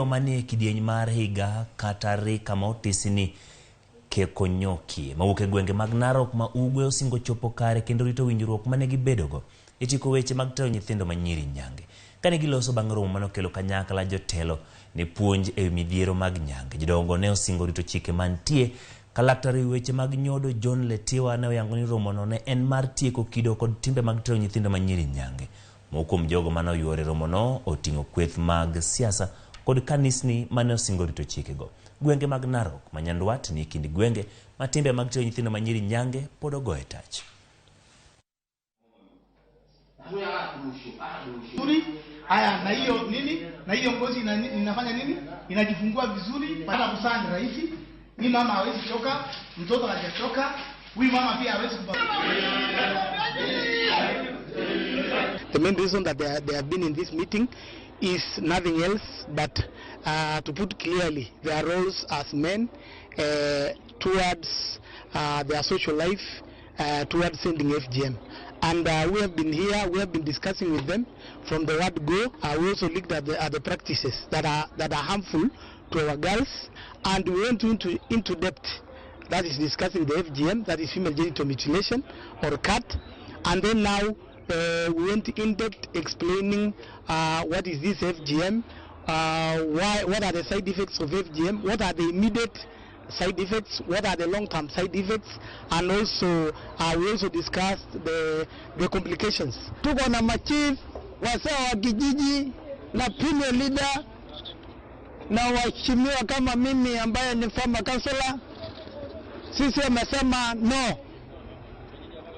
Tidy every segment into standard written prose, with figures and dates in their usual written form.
Manie kidieny mar higa kata rika ma otisni Tieko nyoki mawuok gwenge mag Narok ma ugwe osingo chopo kare kendo rito winjruok mane gibedogo e chiko weche mag tero nyithindo ma nyiri nyange. Kane giloso bang' romo manokelo kanyakla jotelo ne puonj e midhiero mag nyange, jodongo ne osingo rito chike mantie. Kalaktari weche mag nyodo John Letiwa ne oyango ni romo no ne en mar tieko kido kod timbe mag tero nyithindo ma nyiri nyange. Mokuom jogo mane oyuore romo no oting'o kweth mag siasa kod kanisni mane osingo rito chikego. Gwenge mag Narok manyandwat ni kindi gwenge matimbe mag tero nyithindo ma nyiri nyange pod ogoye tach. Haya, na hiyo nini? Na hiyo ngozi inafanya nini? Inajifungua vizuri, baada kusaa ni rahisi. Ni mama hawezi toka, mtoto hajatoka, huyu mama pia hawezi kubaki. The main reason that they have been in this meeting is nothing else but to put clearly their roles as men towards their social life, towards sending FGM. And we have been here, we have been discussing with them from the word go. We also looked at the practices that are harmful to our girls, and we went into depth, that is discussing the FGM, that is female genital mutilation or CAT, and then now we went in depth explaining what is this FGM, what are the side effects of FGM, what are the immediate side effects, what are the long-term side effects, and also we also discussed the complications. Tuko na machief, wasee wa kijiji na premier leader na waheshimiwa kama mimi ambaye ni former councillor. Sisi wamesema no,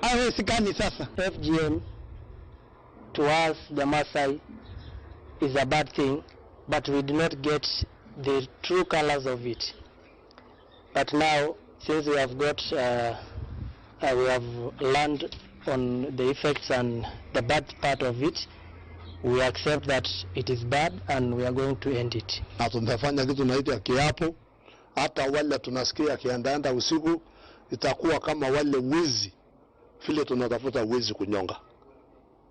haiwezekani sasa. FGM to us the Maasai is a bad thing, but we do not get the true colors of it. But now, since we have got, we have learned on the effects and the bad part of it, we accept that it is bad and we are going to end it. Na tunafanya kitu naita kiapo, hata wale tunasikia kiandaanda usiku, itakuwa kama wale wizi, vile tunatafuta wizi kunyonga.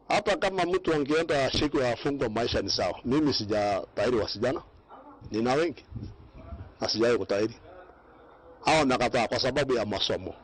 Hata kama mtu angeenda ashikwe afungwe maisha ni sawa. Mimi sijatahiri wasijana, nina wengi, na sijawahi kutahiri. Hao nakataa kwa sababu ya masomo.